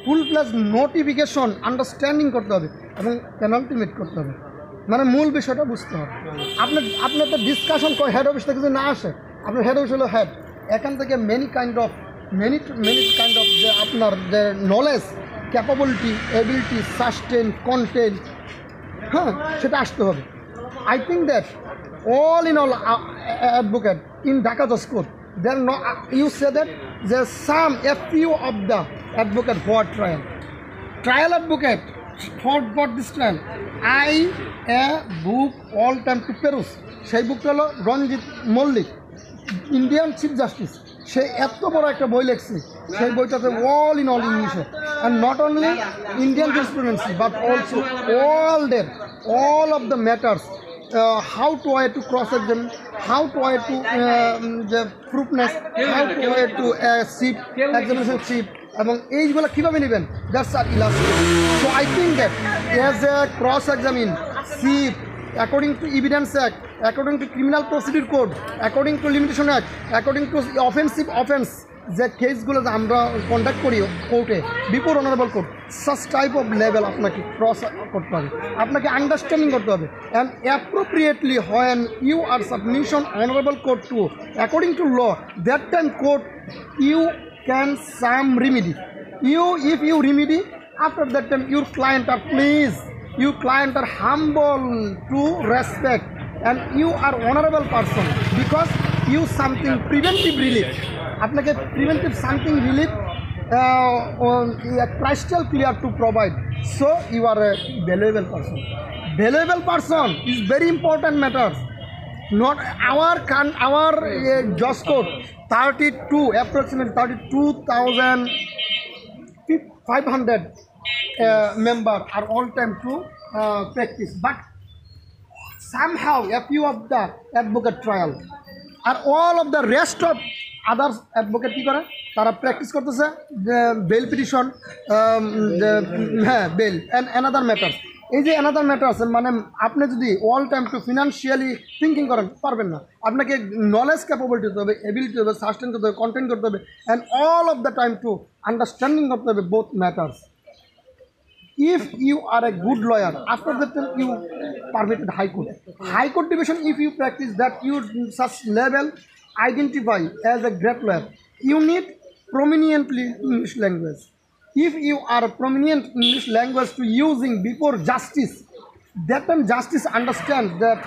ফুল plus notification understanding করতে হবে এবং পেনাল্টি মেট করতে হবে, মানে মূল বিষয়টা বুঝতে হবে। আপনার তো ডিসকাশন হেড অফিস থেকে যদি না আসে, আপনার হেড অফিস হলো হেড, এখান থেকে মেনি কাইন্ড অফ যে আপনার যে knowledge, capability, ability, sustain, content, হ্যাঁ, সেটা আসতে হবে। I think that all in all advocate in Dhaka Just Court, there no you say that there's a few of the advocate for trial advocate for this trial. I a book all time to peruse. সেই বুকটা হলো Ranjit Mallick, Indian chief justice. সে এত বড় একটা বই লিখছে, সেই বইটাতে অল ইন অল ইংলিশে, and not only Indian jurisprudence but also all of the matters, how to way to cross examine, how to way to the proofness, how to way to sheet examination sheet, এবং এইগুলো কীভাবে নেবেন, that's are illustrated. So I think that as a cross examine sheet according to evidence act, according to criminal procedure code, according to limitation act, according to offensive offense, যে কেসগুলো যে আমরা conduct করি কোর্টে before honourable court, such type of level আপনাকে cross করতে হবে, আপনাকে আন্ডারস্ট্যান্ডিং করতে হবে। And appropriately when you are submission honourable court to according to law, that time court you can some remedy, if you remedy, after that time your client are pleased, your client are humble to respect, and you are honorable person because you something preventive relief, আপনাকে preventive something relief crystal clear to provide, so you are a valuable person is very important matters. Not our just code 32 approximately 32,500 member are all time to practice, but somehow a few of the advocate trial are all of the rest of others advocate কী করে, তারা practice করতেছে যে bail petition, হ্যাঁ bail and another matters. এই যে another matters মানে আপনি যদি all time to financially thinking করেন পারবেন না, আপনাকে নলেজ ক্যাপাবিলিটি হতে হবে, এবিলিটি হবে, সাস্টেন করতে হবে, কন্টেন্ট করতে হবে, and all of the time to understanding করতে হবে both matters. If you are a good lawyer, after that you permitted high court division, if you practice that you such level identify as a great lawyer, you need prominently English language. If you are a prominent English language to using before justice, that time justice understands that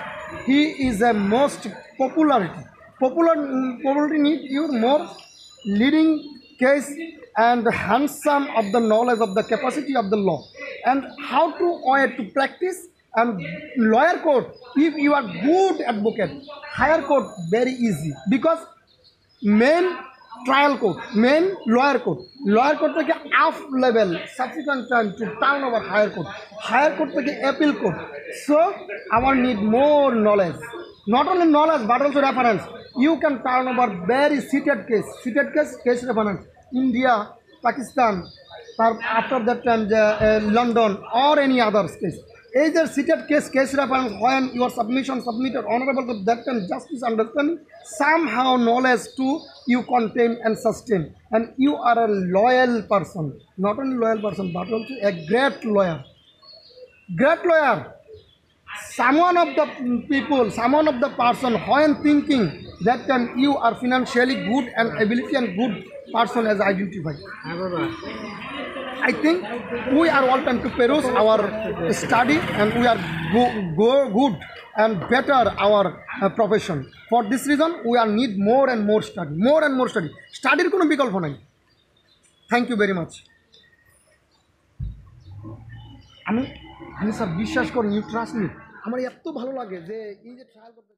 he is a most popularity need you more leading case and handsome of the knowledge of the capacity of the law and how to practice. And lawyer court, if you are good advocate, higher court very easy because main trial court, main lawyer court থেকে off level subsequent time to turn over higher court থেকে appeal court. So our need more knowledge, not only knowledge but also reference. You can turn over very seated case reference, India, Pakistan, after that time London or any other case. Either seated case reference when your submission submitted honorable to that time justice understanding, somehow knowledge to you contain and sustain, and you are a loyal person, not only loyal person but also a great lawyer. Someone of the person when thinking that time you are financially good and ability and good person as identified. I think we are all time to peruse our study and we are good and better our profession. For this reason we are need more and more study. Study কোনো বিকল্প নাই। Thank you very much. আমি sir বিশ্বাস করি, you trust me, আমার এত ভালো লাগে যে এই যে ট্রায়াল করতে